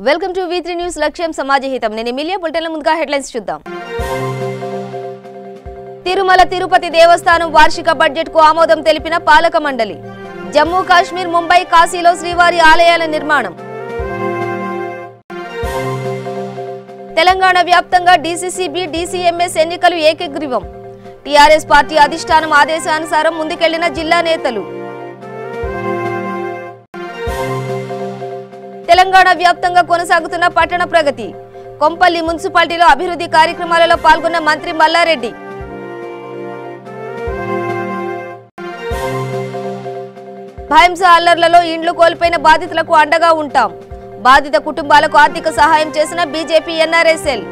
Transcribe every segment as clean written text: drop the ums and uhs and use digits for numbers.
Welcome to V3 news లక్ష్యం సమాజహితం. నేను Emilia. బులెటిన్ల ముందుగా హెడ్లైన్స్ చూద్దాం. తిరుమల తిరుపతి దేవస్థానం వార్షిక బడ్జెట్ కు ఆమోదం తెలిపిన పాలక మండలి. జమ్మూ కాశ్మీర్, ముంబై, కాశీలో శ్రీవారి ఆలయాల నిర్మాణం. తెలంగాణ వ్యాప్తంగా DCCB, DCMS ఎన్నికలు ఏకగ్రీవం. టీఆర్ఎస్ పార్టీ అధిష్టానం ఆదేశానుసారం ముందుకెళ్లిన జిల్లా నేతలు. తెలంగాణ వ్యాప్తంగా కొనసాగుతున్న పట్టణ ప్రగతి. కొంపల్లి మున్సిపాలిటీలో అభివృద్ధి కార్యక్రమాలలో పాల్గొన్న మంత్రి మల్లారెడ్డి. భయంస అల్లర్లలో ఇండ్లు కోల్పోయిన బాధితులకు అండగా ఉంటాం. బాధిత కుటుంబాలకు ఆర్థిక సహాయం చేసిన బీజేపీ NRSL.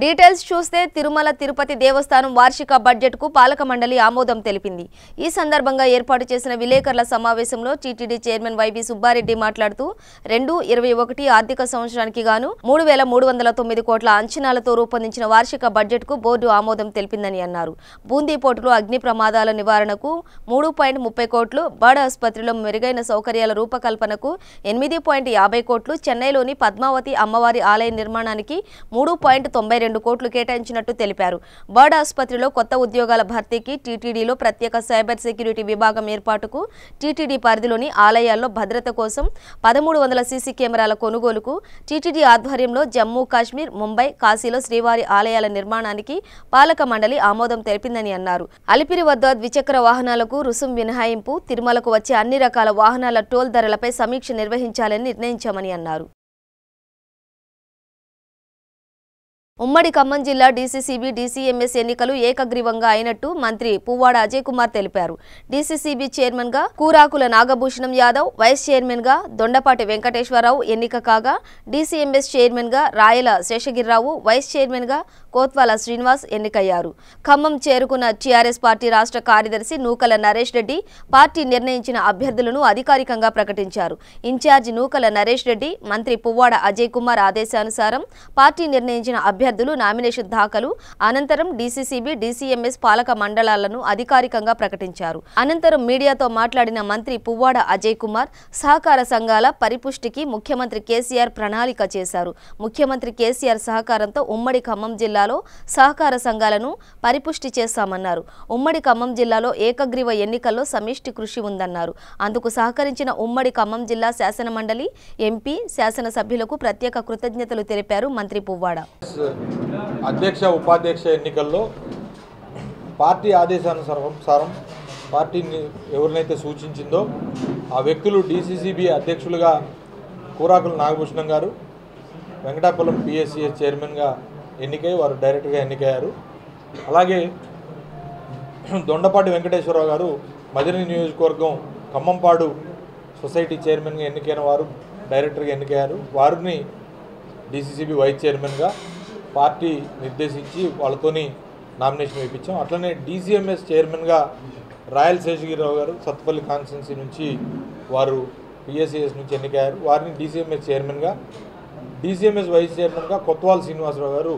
డీటెయిల్స్ చూస్తే తిరుమల తిరుపతి దేవస్థానం వార్షిక బడ్జెట్ కు పాలక మండలి ఆమోదం తెలిపింది. ఈ సందర్భంగా ఏర్పాటు చేసిన విలేకరుల సమావేశంలో టీటీడీ చైర్మన్ వైవి సుబ్బారెడ్డి మాట్లాడుతూ 2021 ఆర్థిక సంవత్సరానికి గాను 3,309 కోట్ల అంచనాలతో రూపొందించిన వార్షిక బడ్జెట్ కు బోర్డు ఆమోదం తెలిపిందని అన్నారు. బూందీ పోర్టులో అగ్ని ప్రమాదాల నివారణకు 3.30 కోట్లు, బర్డ్ ఆసుపత్రిలో మెరుగైన సౌకర్యాల రూపకల్పనకు 8.50 కోట్లు, చెన్నైలోని పద్మావతి అమ్మవారి ఆలయ నిర్మాణానికి 3.92 కోట్లు కేటాయించినట్టు తెలిపారు. బర్డ్ ఆసుపత్రిలో కొత్త ఉద్యోగాల భర్తీకి, టీటీడీలో ప్రత్యేక సైబర్ సెక్యూరిటీ విభాగం ఏర్పాటుకు, టీటీడీ పరిధిలోని ఆలయాల్లో భద్రత కోసం 1300 సీసీ కెమెరాల కొనుగోలుకు, టీటీడీ ఆధ్వర్యంలో జమ్మూ కాశ్మీర్, ముంబై, కాశీలో శ్రీవారి ఆలయాల నిర్మాణానికి పాలక మండలి ఆమోదం తెలిపిందని అన్నారు. అలిపిరి వద్ద ద్విచక్ర వాహనాలకు రుసుం మినహాయింపు, తిరుమలకు వచ్చే అన్ని రకాల వాహనాల టోల్ ధరలపై సమీక్ష నిర్వహించాలని నిర్ణయించామని అన్నారు. ఉమ్మడి ఖమ్మం జిల్లా DCCB, DCMS ఎన్నికలు ఏకగ్రీవంగా అయినట్టు మంత్రి పువ్వాడ అజయ్ కుమార్ తెలిపారు. DCCB చైర్మన్ గా కూరాకుల నాగభూషణం యాదవ్, వైస్ చైర్మన్ గా దొండపాటి వెంకటేశ్వరరావు ఎన్నిక కాగా, DCMS చైర్మన్ గా రాయల శేషగిరిరావు, వైస్ చైర్మన్ గా కోత్వాల శ్రీనివాస్ ఎన్నికయ్యారు. ఖమ్మం చేరుకున్న టీఆర్ఎస్ పార్టీ రాష్ట్ర కార్యదర్శి నూకల నరేష్ రెడ్డి పార్టీ నిర్ణయించిన అభ్యర్థులను అధికారికంగా ప్రకటించారు. ఇన్ఛార్జి నూకల నరేష్ రెడ్డి మంత్రి పువ్వాడ అజయ్ కుమార్ ఆదేశానుసారం పార్టీ నిర్ణయించిన అభ్యర్థులు నామినేషన్ దాఖలు అనంతరం DCCB, DCMS పాలక మండలాలను అధికారికంగా ప్రకటించారు. అనంతరం మీడియాతో మాట్లాడిన మంత్రి పువ్వాడ అజయ్ కుమార్ సహకార సంఘాల పరిపుష్టికి ముఖ్యమంత్రి కేసీఆర్ ప్రణాళిక చేశారు. ముఖ్యమంత్రి కేసీఆర్ సహకారంతో ఉమ్మడి ఖమ్మం జిల్లాలో సహకార సంఘాలను పరిపుష్టి చేస్తామన్నారు. ఉమ్మడి ఖమ్మం జిల్లాలో ఏకగ్రీవ ఎన్నికల్లో సమిష్టి కృషి ఉందన్నారు. అందుకు సహకరించిన ఉమ్మడి ఖమ్మం జిల్లా శాసనమండలి, ఎంపీ, శాసనసభ్యులకు ప్రత్యేక కృతజ్ఞతలు తెలిపారు మంత్రి పువ్వాడ. అధ్యక్ష, ఉపాధ్యక్ష ఎన్నికల్లో పార్టీ ఆదేశానుసారం పార్టీని ఎవరినైతే సూచించిందో ఆ వ్యక్తులు DCCB అధ్యక్షులుగా కూరాకుల నాగభూషణం గారు, వెంకటాపురం PSCS చైర్మన్గా ఎన్నికై వారు డైరెక్టర్గా ఎన్నికయ్యారు. అలాగే దొండపాటి వెంకటేశ్వరరావు గారు మదిని నియోజకవర్గం ఖమ్మంపాడు సొసైటీ చైర్మన్గా ఎన్నికైన వారు డైరెక్టర్గా ఎన్నికయ్యారు. వారిని DCCB వైస్ చైర్మన్గా పార్టీ నిర్దేశించి వాళ్ళతోని నామినేషన్ వేయించాం. అట్లనే DCMS చైర్మన్గా రాయల్ శేషగిరిరావు గారు సత్తుపల్లి కాన్స్టిట్యున్సీ నుంచి వారు PSCS నుంచి ఎన్నికయ్యారు. వారిని DCMS చైర్మన్గా, DCMS వైస్ చైర్మన్గా కొత్వాల శ్రీనివాసరావు గారు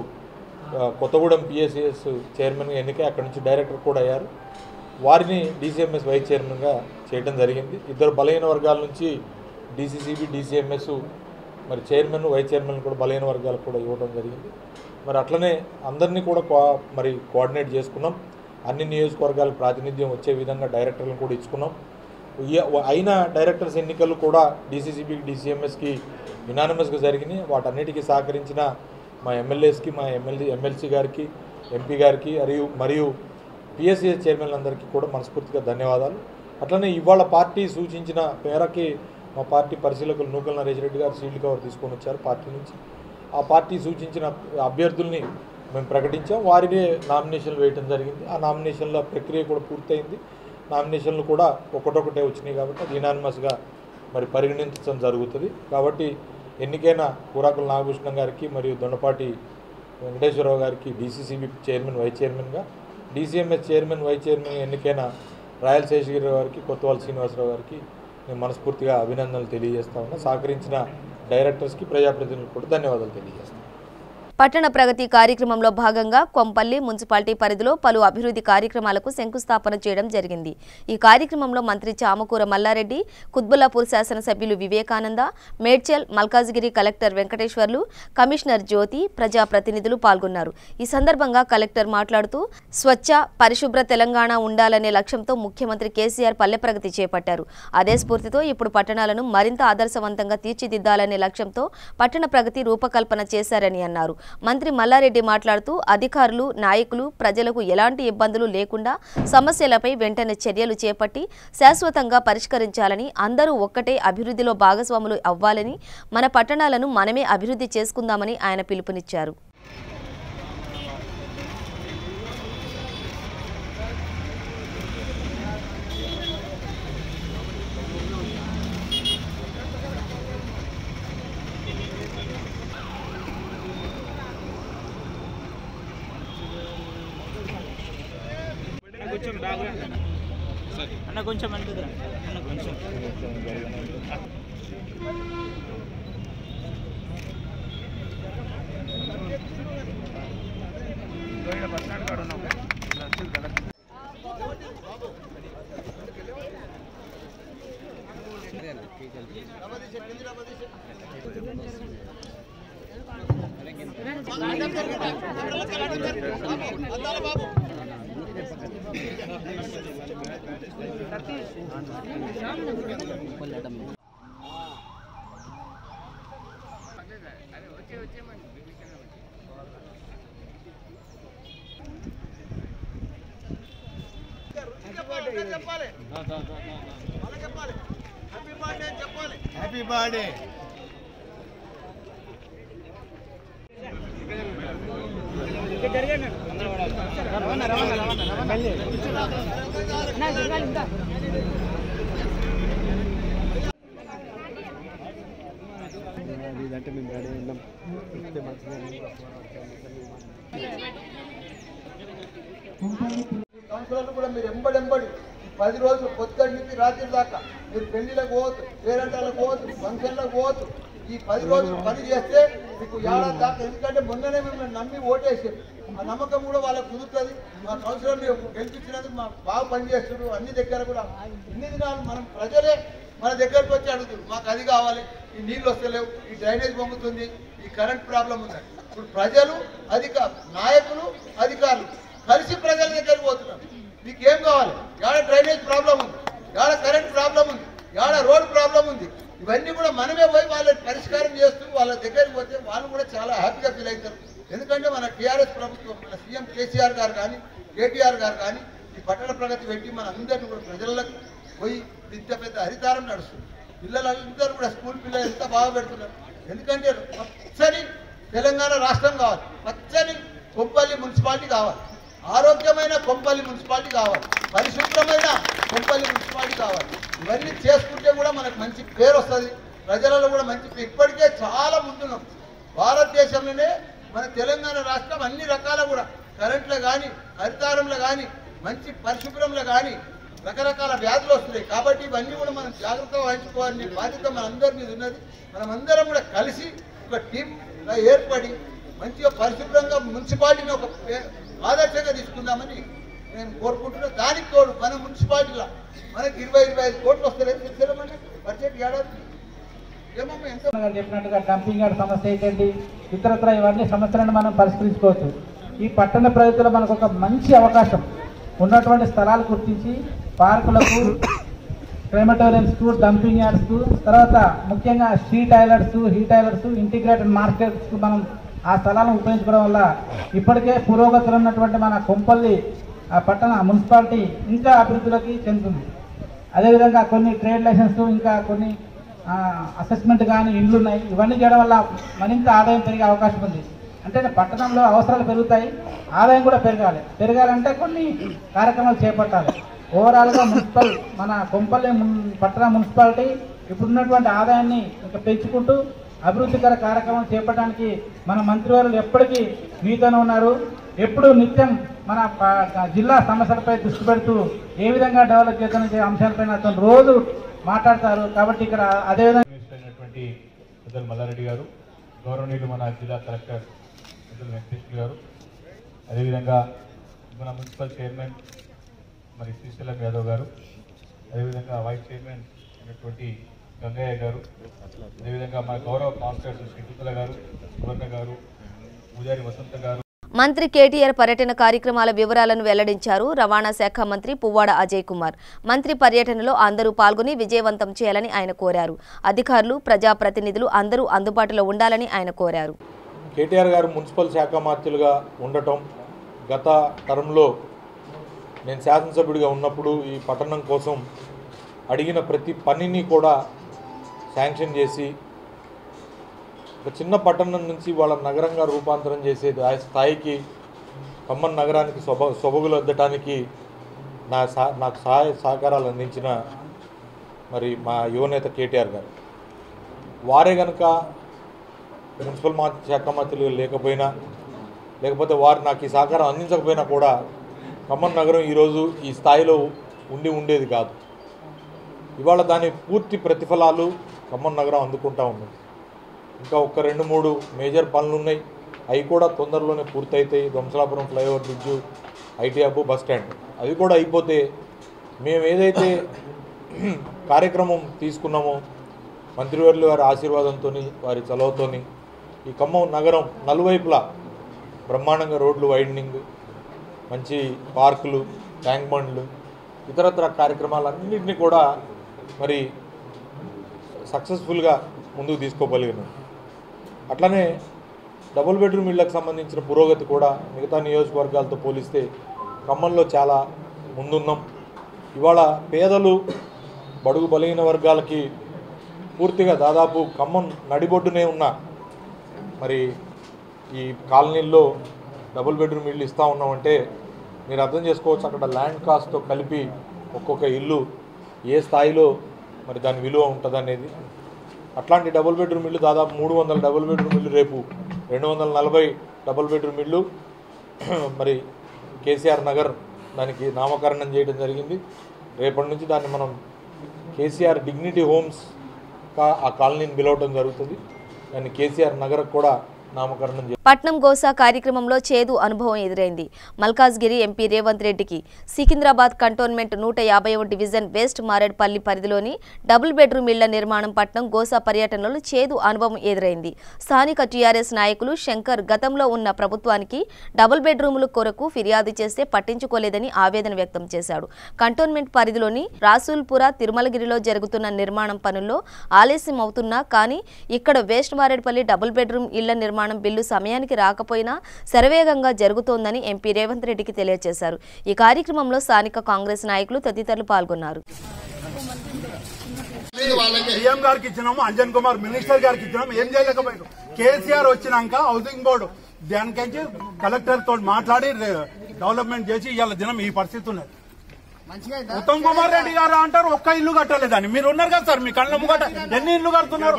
కొత్తగూడెం PSCS చైర్మన్గా ఎన్నికై అక్కడి నుంచి డైరెక్టర్ కూడా అయ్యారు. వారిని DCMS వైస్ చైర్మన్గా చేయడం జరిగింది. ఇద్దరు బలహీన వర్గాల నుంచి DCCB, DCMS మరి చైర్మన్, వైస్ చైర్మన్ కూడా బలహీన వర్గాలకు కూడా ఇవ్వడం జరిగింది. మరి అట్లనే అందరినీ కూడా మరి కోఆర్డినేట్ చేసుకున్నాం. అన్ని నియోజకవర్గాలకు ప్రాతినిధ్యం వచ్చే విధంగా డైరెక్టర్లను కూడా ఇచ్చుకున్నాం. అయిన డైరెక్టర్స్ ఎన్నికలు కూడా DCCB, DCMSకి యునానిమస్గా జరిగినాయి. వాటన్నిటికీ సహకరించిన మా ఎమ్మెల్యేస్కి, మా ఎమ్మెల్సీ గారికి, ఎంపీ గారికి మరియు PSCS చైర్మన్లందరికీ కూడా మనస్ఫూర్తిగా ధన్యవాదాలు. అట్లనే ఇవాళ పార్టీ సూచించిన మేరకి మా పార్టీ పరిశీలకులు నూకల నరేష్ రెడ్డి గారు సీల్డ్ కవర్ తీసుకొని వచ్చారు పార్టీ నుంచి. ఆ పార్టీ సూచించిన అభ్యర్థుల్ని మేము ప్రకటించాం. వారినే నామినేషన్లు వేయడం జరిగింది. ఆ నామినేషన్ల ప్రక్రియ కూడా పూర్తయింది. నామినేషన్లు కూడా ఒకటొకటే వచ్చినాయి కాబట్టి అది యునానిమస్గా మరి పరిగణించడం జరుగుతుంది. కాబట్టి ఎన్నికైన కూరాకుల నాగభూషణం గారికి మరియు దొండపాటి వెంకటేశ్వరరావు గారికి DCCB చైర్మన్, వైస్ చైర్మన్గా, DCMS చైర్మన్, వైస్ చైర్మన్ ఎన్నికైన రాయల్ శేషగిరిరావు గారికి, కొత్తవాల శ్రీనివాసరావు గారికి నేను మనస్ఫూర్తిగా అభినందనలు తెలియజేస్తా ఉన్నా. సహకరించిన డైరెక్టర్స్కి, ప్రజాప్రతినిధులకు కూడా ధన్యవాదాలు తెలియజేస్తాను. పట్టణ ప్రగతి కార్యక్రమంలో భాగంగా కొంపల్లి మున్సిపాలిటీ పరిధిలో పలు అభివృద్ధి కార్యక్రమాలకు శంకుస్థాపన చేయడం జరిగింది. ఈ కార్యక్రమంలో మంత్రి చామకూర మల్లారెడ్డి, కుత్బుల్లాపూర్ శాసనసభ్యులు వివేకానంద, మేడ్చల్, మల్కాజ్గిరి కలెక్టర్ వెంకటేశ్వర్లు, కమిషనర్ జ్యోతి, ప్రజాప్రతినిధులు పాల్గొన్నారు. ఈ సందర్భంగా కలెక్టర్ మాట్లాడుతూ స్వచ్ఛ, పరిశుభ్ర తెలంగాణ ఉండాలనే లక్ష్యంతో ముఖ్యమంత్రి కేసీఆర్ పల్లె ప్రగతి చేపట్టారు. అదే స్ఫూర్తితో ఇప్పుడు పట్టణాలను మరింత ఆదర్శవంతంగా తీర్చిదిద్దాలనే లక్ష్యంతో పట్టణ ప్రగతి రూపకల్పన చేశారని అన్నారు. మంత్రి మల్లారెడ్డి మాట్లాడుతూ అధికారులు, నాయకులు ప్రజలకు ఎలాంటి ఇబ్బందులు లేకుండా సమస్యలపై వెంటనే చర్యలు చేపట్టి శాశ్వతంగా పరిష్కరించాలని, అందరూ ఒక్కటే అభివృద్ధిలో భాగస్వాములు అవ్వాలని, మన పట్టణాలను మనమే అభివృద్ధి చేసుకుందామని ఆయన పిలుపునిచ్చారు. అన్న కొంచెం అంటురా అన్న కొంచెం హ్యాపీ బర్త్డే. ఇదంటే మేము రెడీ ఉన్నాం. సంవత్సరాలు కూడా మీరు ఎంబడెంబడి 10 రోజులు పొద్దుటి నుంచి రాత్రి దాకా మీరు పెళ్లిలకు పోవద్దు, పేరెంటాలకు పోవద్దు, ఫంక్షన్లకు పోవద్దు. ఈ 10 రోజులు పని చేస్తే మీకు ఏడాది దాకా, ఎందుకంటే మొన్ననే మిమ్మల్ని నమ్మి ఓటేసారు. ఆ నమ్మకం కూడా వాళ్ళకు కుదురుతుంది. మా కౌన్సిలర్ గెలిపించినందుకు మాకు బాగా పనిచేస్తున్నారు. అన్ని దగ్గర కూడా ఇన్ని దినాలు మనం ప్రజలే మన దగ్గరకు వచ్చి అడుగుతారు, మాకు అది కావాలి, ఈ నీళ్ళు వస్తలేవు, ఈ డ్రైనేజ్ పొంగుతుంది, ఈ కరెంట్ ప్రాబ్లం ఉంది. ఇప్పుడు ప్రజలు, నాయకులు, అధికారులు కలిసి ప్రజల దగ్గరికి పోతున్నారు. మీకు ఏం కావాలి? ఏడ డ్రైనేజ్ ప్రాబ్లం ఉంది, ఏడ కరెంట్ ప్రాబ్లం ఉంది, ఏడ రోడ్ ప్రాబ్లం ఉంది. ఇవన్నీ కూడా మనమే పోయి వాళ్ళని పరిష్కారం చేస్తూ వాళ్ళ దగ్గరికి పోతే వాళ్ళు కూడా చాలా హ్యాపీగా ఫీల్ అవుతారు. ఎందుకంటే మన టీఆర్ఎస్ ప్రభుత్వం, మన సీఎం కేసీఆర్ గారు కానీ, కేటీఆర్ గారు కానీ ఈ పట్టణ ప్రగతి పెట్టి మన అందరినీ కూడా ప్రజలకు పోయి ఇంత పెద్ద హరితారం నడుస్తుంది. పిల్లలందరూ కూడా స్కూల్ పిల్లలు ఎంత బాగా పెడుతున్నారు. ఎందుకంటే పచ్చని తెలంగాణ రాష్ట్రం కావాలి, పచ్చని కొంపల్లి మున్సిపాలిటీ కావాలి, ఆరోగ్యమైన కొంపల్లి మున్సిపాలిటీ కావాలి, పరిశుభ్రమైన కొంపల్లి మున్సిపాలిటీ కావాలి. ఇవన్నీ చేసుకుంటే కూడా మనకు మంచి పేరు వస్తుంది, ప్రజలలో కూడా మంచి పేరు. ఇప్పటికే చాలా ముందున్నాం. భారతదేశంలోనే మన తెలంగాణ రాష్ట్రం అన్ని రకాల కూడా కరెంట్లో కానీ, హరితారంలో కానీ, మంచి పరిశుభ్రంలో కానీ రకరకాల వ్యాధులు వస్తున్నాయి. కాబట్టి ఇవన్నీ కూడా మనం జాగ్రత్తగా వహించుకోవాలనే బాధ్యత మనందరి మీద ఉన్నది. మనమందరం కూడా కలిసి ఒక టీంగా ఏర్పడి మంచిగా పరిశుభ్రంగా మున్సిపాలిటీని ఒక ఆదర్శంగా తీసుకుందామని నేను కోరుకుంటున్నాను. దానికి తోడు మన మున్సిపాలిటీలో మనకి 20-25 కోట్లు వస్తలేదు బడ్జెట్ ఏడాది. ఏమమ్మా ఎంత చెప్పినట్టుగా డంపింగ్ యార్డ్ సమస్య ఏంటండి, ఇతరత్ర ఇవన్నీ సమస్యలను మనం పరిష్కరించుకోవచ్చు. ఈ పట్టణ ప్రగతిలో మనకు ఒక మంచి అవకాశం, ఉన్నటువంటి స్థలాలు గుర్తించి పార్కులకు, క్రెమటోరియమ్స్కు, డంపింగ్ యార్డ్స్కు, తర్వాత ముఖ్యంగా స్ట్రీట్ టాయిలెట్స్, టాయిలెట్స్, ఇంటిగ్రేటెడ్ మార్కెట్స్కు మనం ఆ స్థలాలను ఉపయోగించుకోవడం వల్ల ఇప్పటికే పురోగతులు ఉన్నటువంటి మన కొంపల్లి పట్టణ మున్సిపాలిటీ ఇంకా అభివృద్ధిలోకి చెందుతుంది. అదేవిధంగా కొన్ని ట్రేడ్ లైసెన్స్, ఇంకా కొన్ని అసెస్మెంట్ కానీ ఇండ్లు ఉన్నాయి. ఇవన్నీ చేయడం వల్ల మరింత ఆదాయం పెరిగే అవకాశం ఉంది. అంటే పట్టణంలో అవసరాలు పెరుగుతాయి, ఆదాయం కూడా పెరగాలంటే కొన్ని కార్యక్రమాలు చేపట్టాలి. ఓవరాల్గా మన కొంపల్లి పట్టణ మున్సిపాలిటీ ఇప్పుడున్నటువంటి ఆదాయాన్ని ఇంకా పెంచుకుంటూ అభివృద్ధికర కార్యక్రమాలు చేపట్టడానికి మన మంత్రివర్యులు ఎప్పటికీ మీతోనే ఉన్నారు. ఎప్పుడు నిత్యం మన జిల్లా సమస్యలపై దృష్టి పెడుతూ ఏ విధంగా డెవలప్ చేయాలనే అంశాలపైన అతను రోజు మాట్లాడతారు. కాబట్టి ఇక్కడ అదేవిధంగా మల్లారెడ్డి గారు, గౌరవనీయులు మన జిల్లా కలెక్టర్ పెద్దలు వెంకటేశ్వర గారు, అదేవిధంగా మన మున్సిపల్ చైర్మన్ మరి శ్రీశైలం యాదవ్ గారు, అదేవిధంగా వైస్ చైర్మన్ అయినటువంటి గంగయ్య గారు, అదేవిధంగా మన గౌరవ కౌన్సిలర్స్ శ్రీకుల గారు, సువర్ణ గారు, పూజారి వసంత గారు. మంత్రి కేటీఆర్ పర్యటన కార్యక్రమాల వివరాలను వెల్లడించారు రవాణా శాఖ మంత్రి పువ్వాడ అజయ్ కుమార్. మంత్రి పర్యటనలో అందరూ పాల్గొని విజయవంతం చేయాలని ఆయన కోరారు. అధికారులు, ప్రజాప్రతినిధులు అందరూ అందుబాటులో ఉండాలని ఆయన కోరారు. కేటీఆర్ గారు మున్సిపల్ శాఖ మంత్రులుగా ఉండటం, గత టర్మ్లో నేను శాసనసభ్యుడిగా ఉన్నప్పుడు ఈ పట్టణం కోసం అడిగిన ప్రతి పనిని కూడా శాంక్షన్ చేసి ఒక చిన్న పట్టణం నుంచి వాళ్ళ నగరంగా రూపాంతరం చేసే స్థాయికి ఖమ్మం నగరానికి సొబగులు అద్దటానికి నాకు సహాయ సహకారాలు అందించిన మరి మా యువనేత కేటీఆర్ గారు. వారే కనుక మున్సిపల్ శాఖ మంత్రులు లేకపోతే వారు నాకు ఈ సహకారం అందించకపోయినా కూడా ఖమ్మం నగరం ఈరోజు ఈ స్థాయిలో ఉండేది కాదు. ఇవాళ దాని పూర్తి ప్రతిఫలాలు ఖమ్మం నగరం అందుకుంటా ఉంది. ఇంకా ఒక 2-3 మేజర్ పనులు ఉన్నాయి, అవి కూడా తొందరలోనే పూర్తయితాయి. Dhwamsalapuram flyover bridge, IT hub, bus stand, అవి కూడా అయిపోతే మేము ఏదైతే కార్యక్రమం తీసుకున్నామో మంత్రివర్యుల వారి ఆశీర్వాదంతో, వారి చలవతో ఈ ఖమ్మం నగరం నలువైపులా బ్రహ్మాండంగా రోడ్లు వైడనింగ్, మంచి పార్కులు, ట్యాంక్ బండ్లు, ఇతరత్ర కార్యక్రమాలన్నింటినీ కూడా మరి సక్సెస్ఫుల్గా ముందుకు తీసుకోగలిగినాం. అట్లనే డబుల్ బెడ్రూమ్ ఇళ్లకు సంబంధించిన పురోగతి కూడా మిగతా నియోజకవర్గాలతో పోలిస్తే ఖమ్మంలో చాలా ముందున్నాం. ఇవాళ పేదలు, బడుగు బలహీన వర్గాలకి పూర్తిగా దాదాపు ఖమ్మం నడిబొడ్డునే ఉన్న మరి ఈ కాలనీల్లో డబుల్ బెడ్రూమ్ ఇల్లు ఇస్తూ ఉన్నామంటే మీరు అర్థం చేసుకోవచ్చు అక్కడ ల్యాండ్ కాస్ట్తో కలిపి ఒక్కొక్క ఇల్లు ఏ స్థాయిలో మరి దాని విలువ ఉంటుందనేది. అట్లాంటి డబుల్ బెడ్రూమ్ ఇల్లు దాదాపు 300 డబుల్ బెడ్రూమ్ ఇల్లు, రేపు 240 డబుల్ బెడ్రూమ్ ఇల్లు మరి కేసీఆర్ నగర్ దానికి నామకరణం చేయడం జరిగింది. రేపటి నుంచి దాన్ని మనం కేసీఆర్ డిగ్నిటీ హోమ్స్గా ఆ కాలనీని పిలవడం జరుగుతుంది. దాన్ని కేసీఆర్ నగర్ కూడా నామకరణం. పట్నం గోసా కార్యక్రమంలో చేదు అనుభవం ఎదురైంది. మల్కాజ్గిరి ఎంపీ రేవంత్ రెడ్డికి సికింద్రాబాద్ కంటోన్మెంట్ 150వ డివిజన్ వెస్ట్ మారేడ్పల్లి పరిధిలోని డబుల్ బెడ్రూమ్ ఇళ్ల నిర్మాణం పట్నం గోసా పర్యటనలో చేదు అనుభవం ఎదురైంది. స్థానిక టీఆర్ఎస్ నాయకులు శంకర్ గతంలో ఉన్న ప్రభుత్వానికి డబుల్ బెడ్రూముల కొరకు ఫిర్యాదు చేస్తే పట్టించుకోలేదని ఆవేదన వ్యక్తం చేశాడు. కంటోన్మెంట్ పరిధిలోని రాసూల్పుర, తిరుమలగిరిలో జరుగుతున్న నిర్మాణం పనుల్లో ఆలస్యం అవుతున్నా కానీ ఇక్కడ వెస్ట్ మారేడ్పల్లి డబుల్ బెడ్రూమ్ ఇళ్ల నిర్మాణం బిల్లు సమయానికి రాకపోయినా శరవేగంగా జరుగుతోందని ఎంపీ రేవంత్ రెడ్డికి తెలియజేశారు. ఈ కార్యక్రమంలో స్థానిక కాంగ్రెస్ నాయకులు తదితరులు పాల్గొన్నారు. సీఎం గారికి ఇచ్చినాము, అంజన్ కుమార్ మినిస్టర్ గారికి ఇచ్చినాము, ఏం చేయలేకపోయారు. కేసీఆర్ వచ్చినాక హౌసింగ్ బోర్డు దానికైతే కలెక్టర్ తోటి మాట్లాడి డెవలప్మెంట్ చేసి ఇవాళ దినం ఈ పరిస్థితి ఉన్నది. ఉత్తమ్ కుమార్ రెడ్డి గారు అంటారు ఒక్క ఇల్లు కట్టలేదని. మీరు ఉన్నారు కదా సార్, మీ కళ్ళ ముగట ఎన్ని ఇల్లు కడుతున్నారు?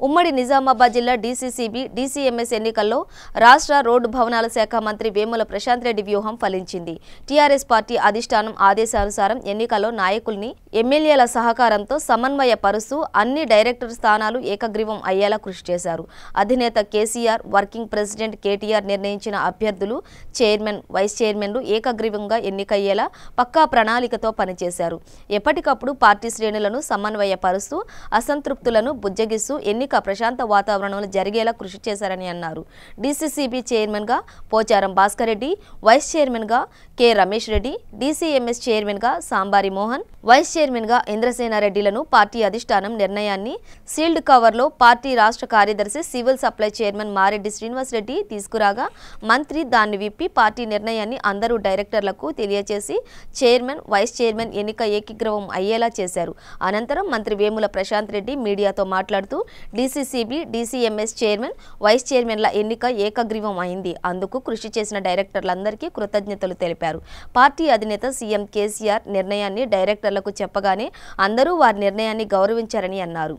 ఉమ్మడి నిజామాబాద్ జిల్లా డీసీసీబీ డీసీఎంఎస్ ఎన్నికల్లో రాష్ట్ర రోడ్డు భవనాల శాఖ మంత్రి వేముల ప్రశాంత్ రెడ్డి వ్యూహం ఫలించింది. టీఆర్ఎస్ పార్టీ అధిష్టానం ఆదేశానుసారం ఎన్నికల్లో నాయకుల్ని, ఎమ్మెల్యేల సహకారంతో సమన్వయపరుస్తూ అన్ని డైరెక్టర్ స్థానాలు ఏకగ్రీవం అయ్యేలా కృషి చేశారు. అధినేత కేసీఆర్, వర్కింగ్ ప్రెసిడెంట్ కేటీఆర్ నిర్ణయించిన అభ్యర్థులు, చైర్మన్, వైస్ చైర్మన్లు ఏకగ్రీవంగా ఎన్నికయ్యేలా పక్కా ప్రణాళికతో పనిచేశారు. ఎప్పటికప్పుడు పార్టీ శ్రేణులను సమన్వయపరుస్తూ అసంతృప్తులను బుజ్జగిస్తూ ఎన్నిక ప్రశాంత వాతావరణంలో జరిగేలా కృషి చేశారని అన్నారు. డీసీసీబీ చైర్మన్ గా పోచారం భాస్కర్ రెడ్డి, వైస్ చైర్మన్ గా K Ramesh Reddy, DCMS chairman గా సాంబారి మోహన్, వైస్ చైర్మన్ గా ఇంద్రసేనారెడ్డిలను పార్టీ అధిష్టానం నిర్ణయాన్ని సీల్డ్ కవర్లో పార్టీ రాష్ట్ర కార్యదర్శి civil supply chairman Mareddy Srinivas Reddy తీసుకురాగా మంత్రి దాన్ని విప్పి పార్టీ నిర్ణయాన్ని అందరూ డైరెక్టర్లకు తెలియజేసి చైర్మన్, వైస్ చైర్మన్ ఎన్నిక ఏకీగ్రవం అయ్యేలా చేశారు. అనంతరం మంత్రి వేముల ప్రశాంత్ రెడ్డి మీడియాతో మాట్లాడుతూ డీసీసీబీ, డీసీఎంఎస్ చైర్మన్, వైస్ చైర్మన్ల ఎన్నిక ఏకగ్రీవం అయింది. అందుకు కృషి చేసిన డైరెక్టర్లందరికీ కృతజ్ఞతలు తెలిపారు. పార్టీ అధినేత సీఎం కేసీఆర్ నిర్ణయాన్ని డైరెక్టర్లకు చెప్పగానే అందరూ వారి నిర్ణయాన్ని గౌరవించారని అన్నారు.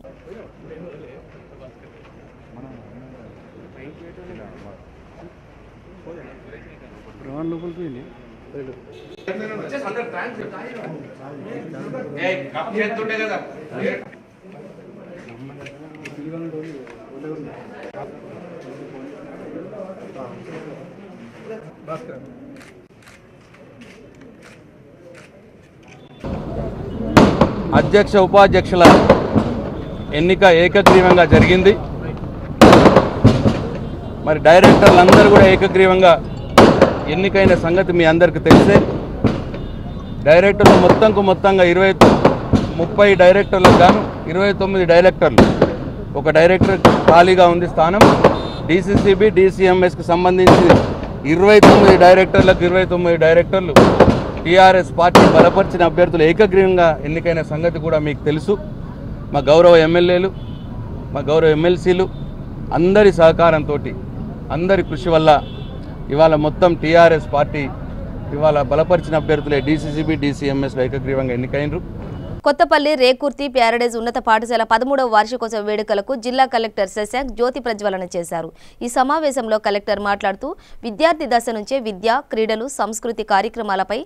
అధ్యక్ష ఉపాధ్యక్షుల ఎన్నిక ఏకగ్రీవంగా జరిగింది. మరి డైరెక్టర్లందరూ కూడా ఏకగ్రీవంగా ఎన్నికైన సంగతి మీ అందరికీ తెలిసే. డైరెక్టర్లు మొత్తంగా 30 డైరెక్టర్లకు గాను 29 డైరెక్టర్లు, ఒక డైరెక్టర్ ఖాళీగా ఉంది స్థానం. డీసీసీబీ డీసీఎంఎస్కి సంబంధించి 29 డైరెక్టర్లు టీఆర్ఎస్ పార్టీ బలపరిచిన అభ్యర్థులు ఏకగ్రీవంగా ఎన్నికైన సంగతి కూడా మీకు తెలుసు. మా గౌరవ ఎమ్మెల్యేలు, మా గౌరవ ఎమ్మెల్సీలు అందరి సహకారంతో, అందరి కృషి వల్ల ఇవాళ మొత్తం టీఆర్ఎస్ పార్టీ ఇవాళ బలపరిచిన అభ్యర్థులే డీసీసీబీ డీసీఎంఎస్లో ఏకగ్రీవంగా ఎన్నికైనరు. కొత్తపల్లి రేకుర్తి ప్యారడైజ్ ఉన్నత పాఠశాల 13వ వార్షికోత్సవ వేడుకలకు జిల్లా కలెక్టర్ శశాంక్ జ్యోతి ప్రజ్వలన చేశారు. ఈ సమావేశంలో కలెక్టర్ మాట్లాడుతూ విద్యార్థి దశ నుంచే విద్య, క్రీడలు, సంస్కృతి కార్యక్రమాలపై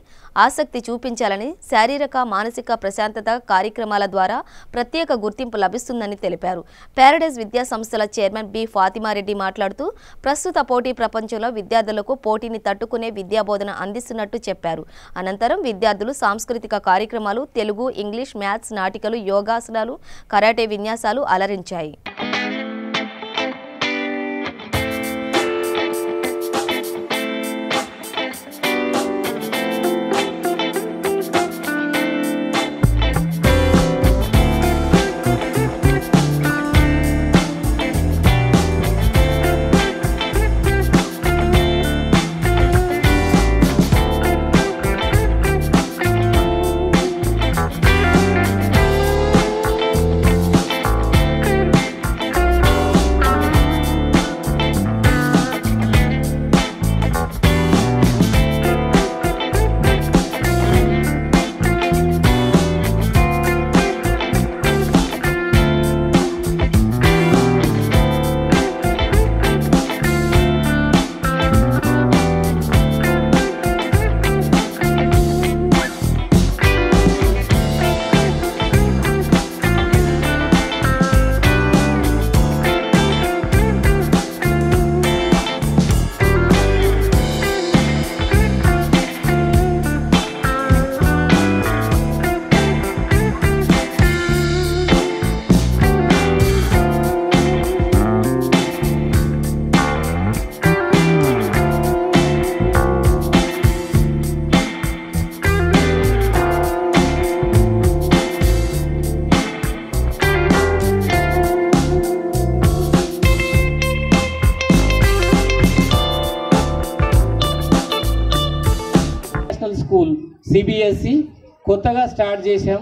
ఆసక్తి చూపించాలని, శారీరక మానసిక ప్రశాంతత కార్యక్రమాల ద్వారా ప్రత్యేక గుర్తింపు లభిస్తుందని తెలిపారు. ప్యారడైజ్ విద్యా సంస్థల చైర్మన్ బి ఫాతిమారెడ్డి మాట్లాడుతూ ప్రస్తుత పోటీ ప్రపంచంలో విద్యార్థులకు పోటీని తట్టుకునే విద్యాబోధన అందిస్తున్నట్టు చెప్పారు. అనంతరం విద్యార్థులు సాంస్కృతిక కార్యక్రమాలు, తెలుగు, ఇంగ్లీష్, మ్యాథ్స్, నాటికలు, యోగాసనాలు, కరాటే విన్యాసాలు అలరించాయి. స్కూల్ సిబిఎస్ఈ కొత్తగా స్టార్ట్ చేశాం.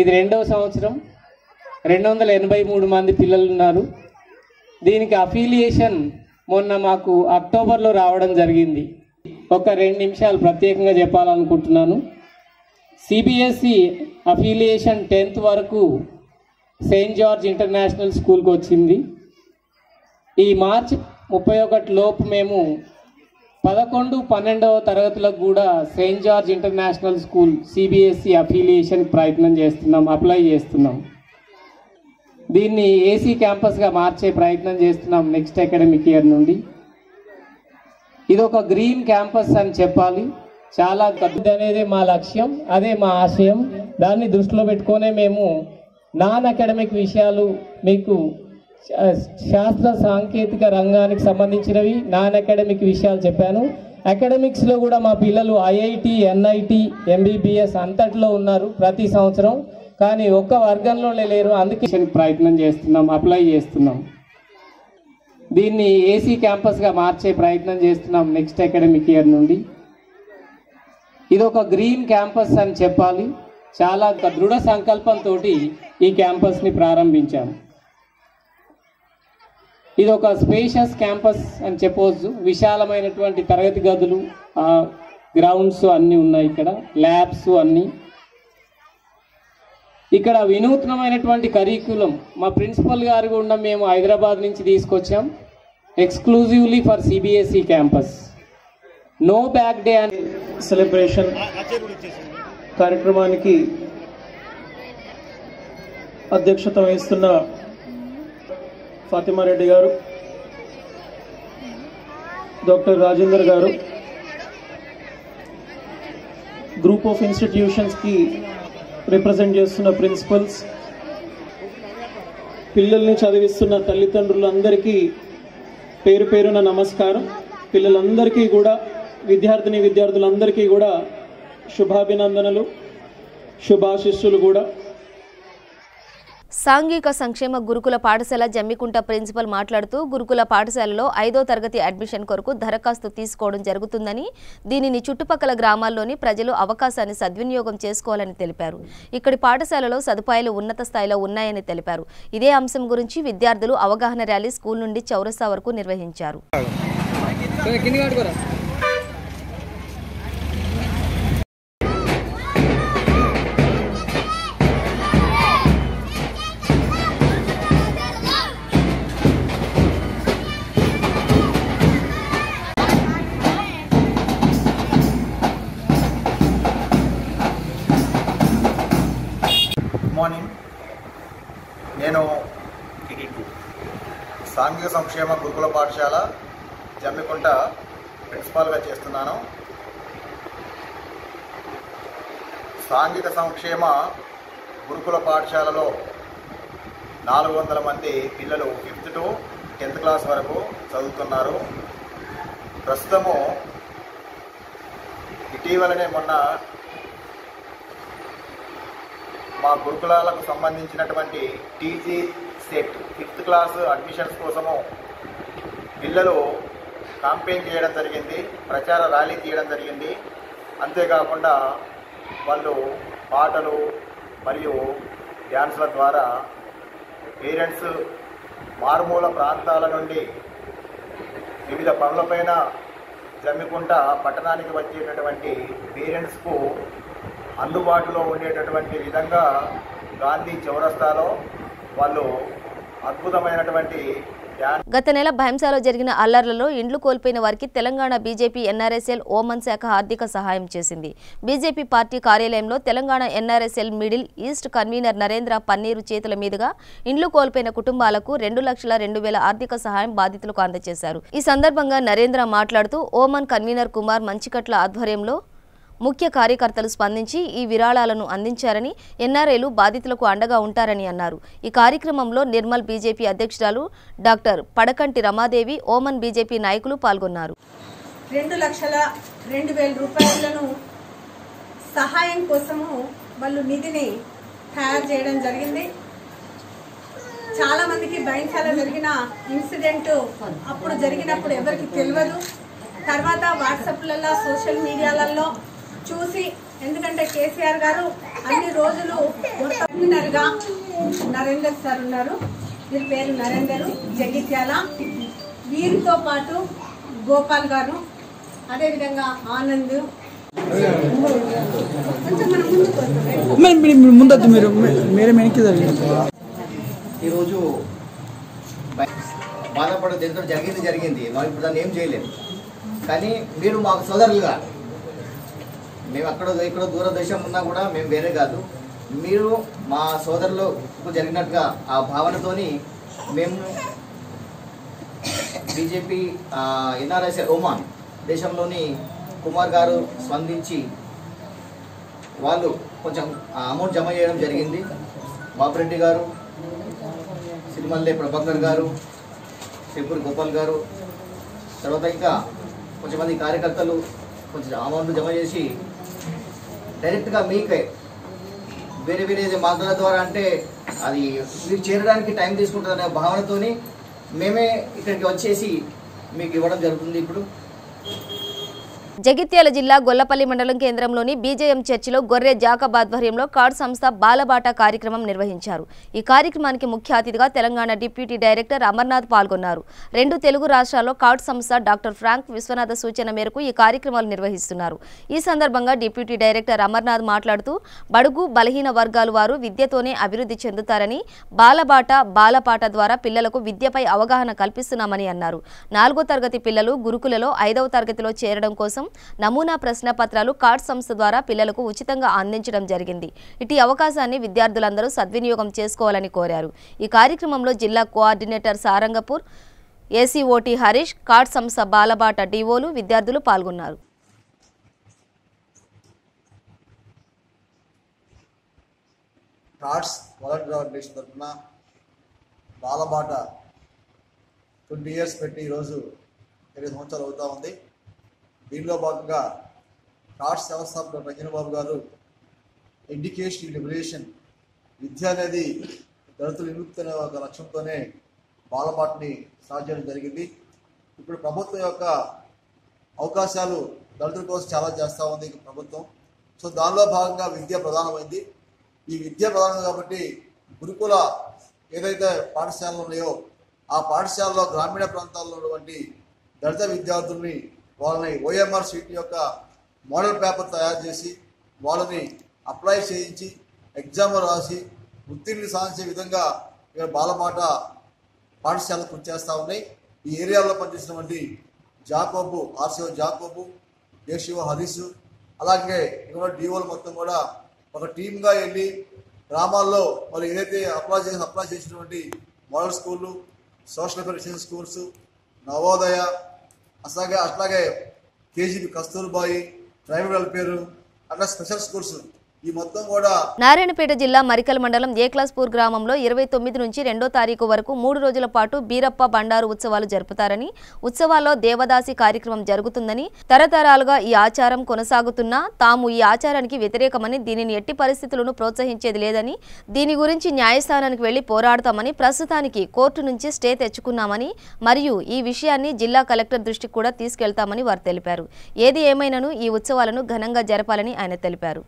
ఇది 2వ సంవత్సరం. 283 మంది పిల్లలు ఉన్నారు. దీనికి అఫిలియేషన్ మొన్న మాకు అక్టోబర్లో రావడం జరిగింది. ఒక 2 నిమిషాలు ప్రత్యేకంగా చెప్పాలనుకుంటున్నాను. సిబిఎస్ఈ అఫిలియేషన్ 10th వరకు సెయింట్ జార్జ్ ఇంటర్నేషనల్ స్కూల్కి వచ్చింది. ఈ మార్చి 31 లోపు మేము 11, 12వ తరగతులకు కూడా Saint George international school CBSE affiliation ప్రయత్నం చేస్తున్నాం, అప్లై చేస్తున్నాం. దీన్ని ఏసీ క్యాంపస్గా మార్చే ప్రయత్నం చేస్తున్నాం నెక్స్ట్ అకాడమిక్ ఇయర్ నుండి. ఇది ఒక గ్రీన్ క్యాంపస్ అని చెప్పాలి. చాలా పెద్దది అనేది మా లక్ష్యం, అదే మా ఆశయం. దాన్ని దృష్టిలో పెట్టుకునే మేము నాన్ అకాడమిక్ విషయాలు, మీకు శాస్త్ర సాంకేతిక రంగానికి సంబంధించినవి నాన్ అకాడమిక్ విషయాలు చెప్పాను. అకాడమిక్స్లో కూడా మా పిల్లలు ఐఐటి, ఎన్ఐటి, ఎంబీబీఎస్ అంతట్లో ఉన్నారు ప్రతి సంవత్సరం. కానీ ఒక్క వర్గంలోనే లేరు. అందుకే ప్రయత్నం చేస్తున్నాం, అప్లై చేస్తున్నాం. దీన్ని ఏసీ క్యాంపస్గా మార్చే ప్రయత్నం చేస్తున్నాం నెక్స్ట్ అకాడమిక్ ఇయర్ నుండి. ఇది ఒక గ్రీన్ క్యాంపస్ అని చెప్పాలి. చాలా దృఢ సంకల్పంతో ఈ క్యాంపస్ని ప్రారంభించాం. ఇది ఒక స్పేషియస్ క్యాంపస్ అని చెప్పవచ్చు. విశాలమైనటువంటి తరగతి గదులు, గ్రౌండ్స్ అన్నీ ఉన్నాయి. ఇక్కడ ల్యాబ్స్ అన్నీ. ఇక్కడ వినూత్నమైనటువంటి కరిక్యులం మా ప్రిన్సిపల్ గారు కూడా మేము హైదరాబాద్ నుంచి తీసుకొచ్చాం, exclusively for CBSE campus. No bag day అనే సెలబ్రేషన్ కార్యక్రమానికి అధ్యక్షత వహిస్తున్న ఫాతిమారెడ్డి గారు, డాక్టర్ రాజేందర్ గారు, గ్రూప్ ఆఫ్ ఇన్స్టిట్యూషన్స్కి రిప్రజెంట్ చేస్తున్న ప్రిన్సిపల్స్, పిల్లల్ని చదివిస్తున్న తల్లిదండ్రులందరికీ పేరు పేరున నమస్కారం. పిల్లలందరికీ కూడా, విద్యార్థులందరికీ కూడా శుభాభినందనలు, శుభాశిస్సులు కూడా. సాంఘిక సంక్షేమ గురుకుల పాఠశాల జమ్మికుంట ప్రిన్సిపల్ మాట్లాడుతూ గురుకుల పాఠశాలలో 5వ తరగతి అడ్మిషన్ కొరకు దరఖాస్తు తీసుకోవడం జరుగుతుందని, దీనిని చుట్టుపక్కల గ్రామాల్లోని ప్రజలు అవకాశాన్ని సద్వినియోగం చేసుకోవాలని తెలిపారు. ఇక్కడి పాఠశాలలో సదుపాయాలు ఉన్నత స్థాయిలో ఉన్నాయని తెలిపారు. ఇదే అంశం గురించి విద్యార్థులు అవగాహన ర్యాలీ స్కూల్ నుండి చౌరస్తా వరకు నిర్వహించారు. మార్నింగ్, నేను సాంఘిక సంక్షేమ గురుకుల పాఠశాల జమ్మికుంట ప్రిన్సిపాల్గా చేస్తున్నాను. సాంఘిక సంక్షేమ గురుకుల పాఠశాలలో 400 మంది పిల్లలు 5th to 10th క్లాస్ వరకు చదువుతున్నారు. ప్రస్తుతము ఇటీవలనే మొన్న మా గురుకులాలకు సంబంధించినటువంటి TG set 5th class admissions కోసము పిల్లలు క్యాంపెయిన్ చేయడం జరిగింది, ప్రచార ర్యాలీ తీయడం జరిగింది. అంతేకాకుండా వాళ్ళు పాటలు మరియు డ్యాన్స్ల ద్వారా పేరెంట్స్ మారుమూల ప్రాంతాల నుండి వివిధ పనులపైన జమ్మికుంట పట్టణానికి వచ్చేటటువంటి పేరెంట్స్కు అందుబాటులో ఉండేటటువంటి విధంగా గాంధీ చౌరస్తాలో వాళ్ళు అద్భుతమైనటువంటి గత నెల భయంసాలో జరిగిన అల్లర్లలో ఇండ్లు కోల్పోయిన వారికి తెలంగాణ బీజేపీ ఎన్ఆర్ఎస్ఎల్ ఓమన్ శాఖ ఆర్థిక సహాయం చేసింది. బీజేపీ పార్టీ కార్యాలయంలో Telangana NRSL middle east convener Narendra paneer చేతుల మీదుగా ఇండ్లు కోల్పోయిన కుటుంబాలకు 2,02,000 ఆర్థిక సహాయం బాధితులకు అందజేశారు. ఈ సందర్భంగా నరేంద్ర మాట్లాడుతూ ఓమన్ కన్వీనర్ కుమార్ మంచికట్ల ఆధ్వర్యంలో ముఖ్య కార్యకర్తలు స్పందించి ఈ విరాళాలను అందించారని, ఎన్ఆర్ఐలు బాధితులకు అండగా ఉంటారని అన్నారు. ఈ కార్యక్రమంలో నిర్మల్ బీజేపీ అధ్యక్షురాలు డాక్టర్ పడకంటి రమాదేవి, ఓమన్ బీజేపీ నాయకులు పాల్గొన్నారు. 2,02,000 రూపాయలను సహాయం కోసము వాళ్ళు నిధిని తయారు చేయడం జరిగింది. చాలా మందికి భయంకరంగా జరిగిన ఇన్సిడెంట్ అప్పుడు జరిగినప్పుడు ఎవరికి తెలియదు. తర్వాత వాట్సాప్లలో సోషల్ మీడియాలలో చూసి, ఎందుకంటే కేసీఆర్ గారు అన్ని రోజులు మొట్టమొదటిగా నరేందర్ సార్ ఉన్నారు, వీరి పేరు నరేందర్ జగిత్యాల, వీరితో పాటు గోపాల్ గారు, అదేవిధంగా ఆనంద్, కొంచెం మనం ముందు మీరు ఈరోజు బాధపడడం జరిగింది. మనం ఇప్పుడు దాన్ని ఏం చేయలేము. కానీ మీరు మాకు సోదరులుగా, మేము ఎక్కడో దూరదేశం ఉన్నా కూడా మేము వేరే కాదు. మీరు మా సోదరులకు జరిగినట్టుగా ఆ భావనతోని మేము బీజేపీ ఎన్ఆర్ఎస్ ఓమాన్ దేశంలోని కుమార్ గారు స్పందించి వాళ్ళు కొంచెం అమౌంట్ జమ చేయడం జరిగింది. బాపిరెడ్డి గారు, సిరిమల్లె ప్రభాకర్ గారు, శ్రీపూరి గోపాల్ గారు, తర్వాత ఇంకా కొంచెం మంది కార్యకర్తలు కొంచెం అమౌంట్ జమ చేసి డైరెక్ట్గా మీకే వేరే మార్గాల ద్వారా, అంటే అది మీకు చేరడానికి టైం తీసుకుంటుందనే భావనతోని మేమే ఇక్కడికి వచ్చేసి మీకు ఇవ్వడం జరుగుతుంది. ఇప్పుడు జగిత్యాల జిల్లా గొల్లపల్లి మండలం కేంద్రంలోని బీజేఎం చర్చిలో గొర్రె జాకబ్ ఆధ్వర్యంలో కార్డ్ సంస్థ బాలబాట కార్యక్రమం నిర్వహించారు. ఈ కార్యక్రమానికి ముఖ్య అతిథిగా తెలంగాణ డిప్యూటీ డైరెక్టర్ అమర్నాథ్ పాల్గొన్నారు. 2 తెలుగు రాష్ట్రాల్లో కార్డ్ సంస్థ డాక్టర్ ఫ్రాంక్ విశ్వనాథ సూచన మేరకు ఈ కార్యక్రమాలు నిర్వహిస్తున్నారు. ఈ సందర్భంగా డిప్యూటీ డైరెక్టర్ అమర్నాథ్ మాట్లాడుతూ బడుగు బలహీన వర్గాల వారు విద్యతోనే అభివృద్ధి చెందుతారని, బాలబాట బాలపాట ద్వారా పిల్లలకు విద్యపై అవగాహన కల్పిస్తున్నామని అన్నారు. 4వ తరగతి పిల్లలు గురుకులలో 5వ తరగతిలో చేరడం కోసం నమూనా ప్రశ్నపత్రాలు కార్డ్ సంస్థ ద్వారా పిల్లలకు ఉచితంగా అందించడం జరిగింది. ఇటు అవకాశాన్ని విద్యార్థులందరూ సద్వినియోగం చేసుకోవాలని కోరారు. ఈ కార్యక్రమంలో జిల్లా కోఆర్డినేటర్ సారంగపూర్, ఏసీఓటీ హరీష్, కార్డ్ సంస్థ బాలబాట డిఓలు, విద్యార్థులు పాల్గొన్నారు. కార్డ్స్ వాలంటీర్ ఆర్గనైజేషన్ తరఫున బాలబాట 20 years పెట్టి ఈరోజు 20 సంవత్సరాలు అవుతా ఉంది. దీనిలో భాగంగా కార్డ్స్ వ్యవస్థాపకుడు రంజనబాబు గారు ఎడ్యుకేషన్ లిబరేషన్, విద్య అనేది దళితుల విముక్తి అనే ఒక లక్ష్యంతోనే బాలబాటని స్టార్ట్ చేయడం జరిగింది. ఇప్పుడు ప్రభుత్వం యొక్క అవకాశాలు దళితుల కోసం చాలా చేస్తూ ఉంది ప్రభుత్వం. సో దానిలో భాగంగా విద్య ప్రధానమైంది. ఈ విద్య ప్రధానం కాబట్టి గురుకుల ఏదైతే పాఠశాలలు ఉన్నాయో ఆ పాఠశాలలో గ్రామీణ ప్రాంతాల్లో ఉన్నటువంటి దళిత విద్యార్థుల్ని వాళ్ళని ఓఎంఆర్ షీట్ యొక్క మోడల్ పేపర్ తయారు చేసి వాళ్ళని అప్లై చేయించి ఎగ్జామ్ రాసి ఉత్తీర్ణులు సాధించే విధంగా ఇక్కడ బాలబాట పాఠశాలకు కృషి చేస్తూ ఉన్నాయి. ఈ ఏరియాలో పనిచేసినటువంటి జాకోబు, ఆర్సీఓ జాకోబు, ఏసీఓ హరీష్, అలాగే ఇక్కడ డిఓలు మొత్తం కూడా ఒక టీమ్గా వెళ్ళి గ్రామాల్లో మరి ఏదైతే అప్లై చేసినటువంటి మోడల్ స్కూళ్ళు, సోషల్ వెల్ఫేర్ స్కూల్స్, నవోదయ, అట్లాగే కేజీబీ కస్తూర్బాయి, ట్రైబల్ వెల్ఫేర్, అట్లా స్పెషల్ స్కూల్స్ ఈ మొత్తం కూడా నారాయణపేట జిల్లా మరికల్ మండలం ఏక్లాస్పూర్ గ్రామంలో 29 నుంచి 2వ తారీఖు వరకు 3 రోజుల పాటు బీరప్ప బండారు ఉత్సవాలు జరుపుతారని, ఉత్సవాల్లో దేవదాసి కార్యక్రమం జరుగుతుందని, తరతరాలుగా ఈ ఆచారం కొనసాగుతున్నా తాము ఈ ఆచారానికి వ్యతిరేకమని, దీనిని ఎట్టి పరిస్థితులను ప్రోత్సహించేది లేదని, దీని గురించి న్యాయస్థానానికి వెళ్లి పోరాడతామని, ప్రస్తుతానికి కోర్టు నుంచి స్టే తెచ్చుకున్నామని మరియు ఈ విషయాన్ని జిల్లా కలెక్టర్ దృష్టికి కూడా తీసుకెళ్తామని వారు తెలిపారు. ఏది ఏమైనాను ఈ ఉత్సవాలను ఘనంగా జరపాలని ఆయన తెలిపారు.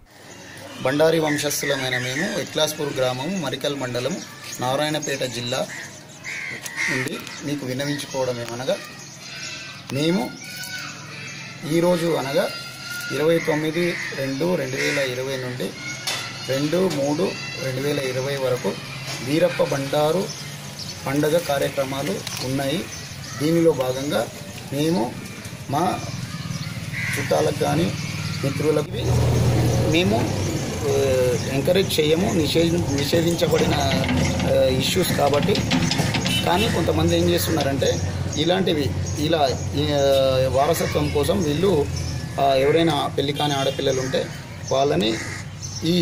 బండారి వంశస్థులమైన మేము ఏక్లాస్పూర్ గ్రామం, మరికల్ మండలం, నారాయణపేట జిల్లా నుండి మీకు విన్నవించుకోవడం ఏమనగా, మేము ఈరోజు అనగా 29/2/2020 నుండి 2/3/2020 వరకు వీరప్ప బండారు పండుగ కార్యక్రమాలు ఉన్నాయి. దీనిలో భాగంగా మేము మా చుట్టాలకు కానీ మిత్రులకు మేము ఎంకరేజ్ చేయము, నిషేధించబడిన ఇష్యూస్ కాబట్టి. కానీ కొంతమంది ఏం చేస్తున్నారంటే ఇలాంటివి ఇలా వారసత్వం కోసం వీళ్ళు ఎవరైనా పెళ్లి కాని ఆడపిల్లలు ఉంటే వాళ్ళని ఈ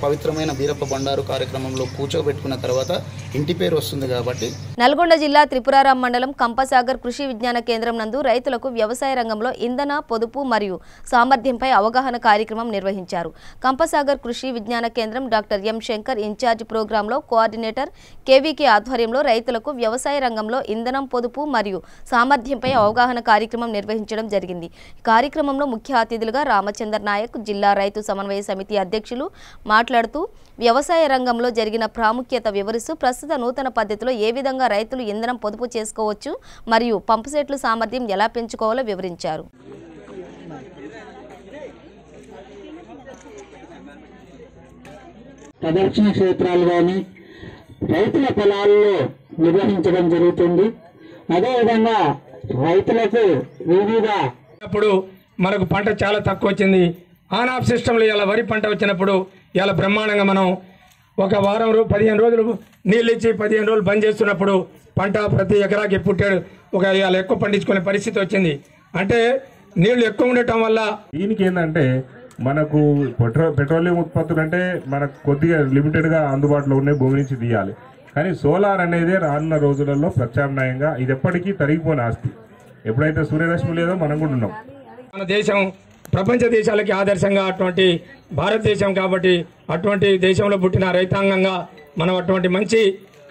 పవిత్రమైన బీరప్ప బండారు కార్యక్రమంలో కూర్చోబెట్టుకున్న తర్వాత ఇంటి పేరు వస్తుంది కాబట్టి. నల్గొండ జిల్లా త్రిపురారాం మండలం కంపసాగర్ కృషి విజ్ఞాన కేంద్రం నందు రైతులకు వ్యవసాయ రంగంలో ఇంధన పొదుపు మరియు సామర్థ్యంపై అవగాహన కార్యక్రమం నిర్వహించారు. కంపసాగర్ కృషి విజ్ఞాన కేంద్రం డాక్టర్ ఎం శంకర్ ఇన్ఛార్జ్ ప్రోగ్రాంలో కోఆర్డినేటర్ కేవీకే ఆధ్వర్యంలో రైతులకు వ్యవసాయ రంగంలో ఇంధనం పొదుపు మరియు సామర్థ్యంపై అవగాహన కార్యక్రమం నిర్వహించడం జరిగింది. ఈ కార్యక్రమంలో ముఖ్య అతిథులుగా రామచందర్ నాయక్, జిల్లా రైతు సమన్వయ సమితి అధ్యక్షులు మాట్లాడుతూ వ్యవసాయ రంగంలో జరిగిన ప్రాముఖ్యత వివరిస్తూ ప్రస్తుత నూతన పద్ధతిలో ఏ విధంగా రైతులు ఇంధనం పొదుపు చేసుకోవచ్చు మరియు పంపు సెట్ల సామర్థ్యం ఎలా పెంచుకోవాలో వివరించారు. ప్రదర్శన క్షేత్రాలు కానీ రైతుల పొలాల్లో నిర్వహించడం జరుగుతుంది. అదేవిధంగా రైతులకు వివిధ అప్పుడు మనకు పంట చాలా తక్కువ వచ్చింది. ఆన్ ఆఫ్ సిస్టంలో ఇలా వరి పంట వచ్చినప్పుడు ఇలా బ్రహ్మాండంగా మనం ఒక వారం 15 రోజులు నీళ్ళు ఇచ్చి 15 రోజులు బంద్ చేస్తున్నప్పుడు పంట ప్రతి ఎకరాకి పుట్టాడు ఒక ఇలా ఎక్కువ పండించుకునే పరిస్థితి వచ్చింది. అంటే నీళ్లు ఎక్కువ ఉండటం వల్ల దీనికి ఏంటంటే మనకు పెట్రోలియం ఉత్పత్తులు అంటే మనకు కొద్దిగా లిమిటెడ్గా అందుబాటులో ఉన్నాయి, భూమి నుంచి తీయాలి. కానీ సోలార్ అనేది రానున్న రోజులలో ప్రత్యామ్నాయంగా ఇది ఎప్పటికీ తరిగిపోయిన ఆస్తి. ఎప్పుడైతే సూర్యరశ్మి లేదో మనం కూడా ఉన్నాం. మన దేశం ప్రపంచ దేశాలకి ఆదర్శంగా అటువంటి భారతదేశం కాబట్టి అటువంటి దేశంలో పుట్టిన రైతాంగంగా మనం అటువంటి మంచి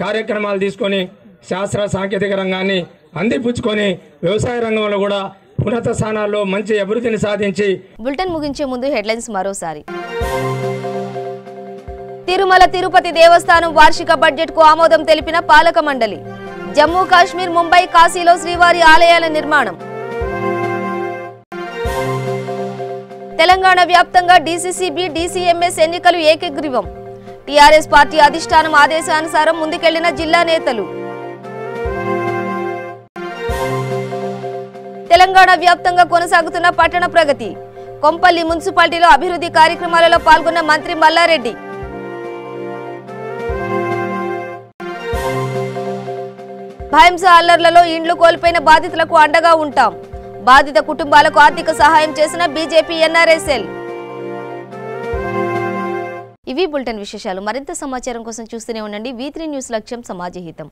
కార్యక్రమాలు తీసుకొని శాస్త్ర సాంకేతిక రంగాన్ని అందిపుచ్చుకొని వ్యవసాయ రంగంలో కూడా ఉన్నత స్థానాల్లో మంచి అభివృద్ధిని సాధించి. బులెటిన్ ముగించే ముందు హెడ్లైన్స్ మరోసారి. తిరుమల తిరుపతి దేవస్థానం వార్షిక బడ్జెట్ కు ఆమోదం తెలిపిన పాలక మండలి. జమ్మూ కాశ్మీర్, ముంబై, కాశీలో శ్రీవారి ఆలయాల నిర్మాణం. తెలంగాణ వ్యాప్తంగా డీసీసీబీ, డీసీఎంఎస్ ఎన్నికలు ఏకగ్రీవం. టీఆర్ఎస్ పార్టీ అధిష్టానం ఆదేశానుసారం ముందుకెళ్లిన జిల్లా నేతలు. తెలంగాణ వ్యాప్తంగా కొనసాగుతున్న పట్టణ ప్రగతి. కొంపల్లి మున్సిపాలిటీలో అభివృద్ధి కార్యక్రమాలలో పాల్గొన్న మంత్రి మల్లారెడ్డి. భయంస అల్లర్లలో ఇండ్లు కోల్పోయిన బాధితులకు అండగా ఉంటాం. బాధిత కుటుంబాలకు ఆర్థిక సహాయం చేసిన బీజేపీ ఎన్ఆర్ఎస్ఎల్. ఇవి బులెటిన్ విశేషాలు. మరింత సమాచారం కోసం చూస్తూనే ఉండండి V3 న్యూస్. లక్ష్యం సమాజ హితం.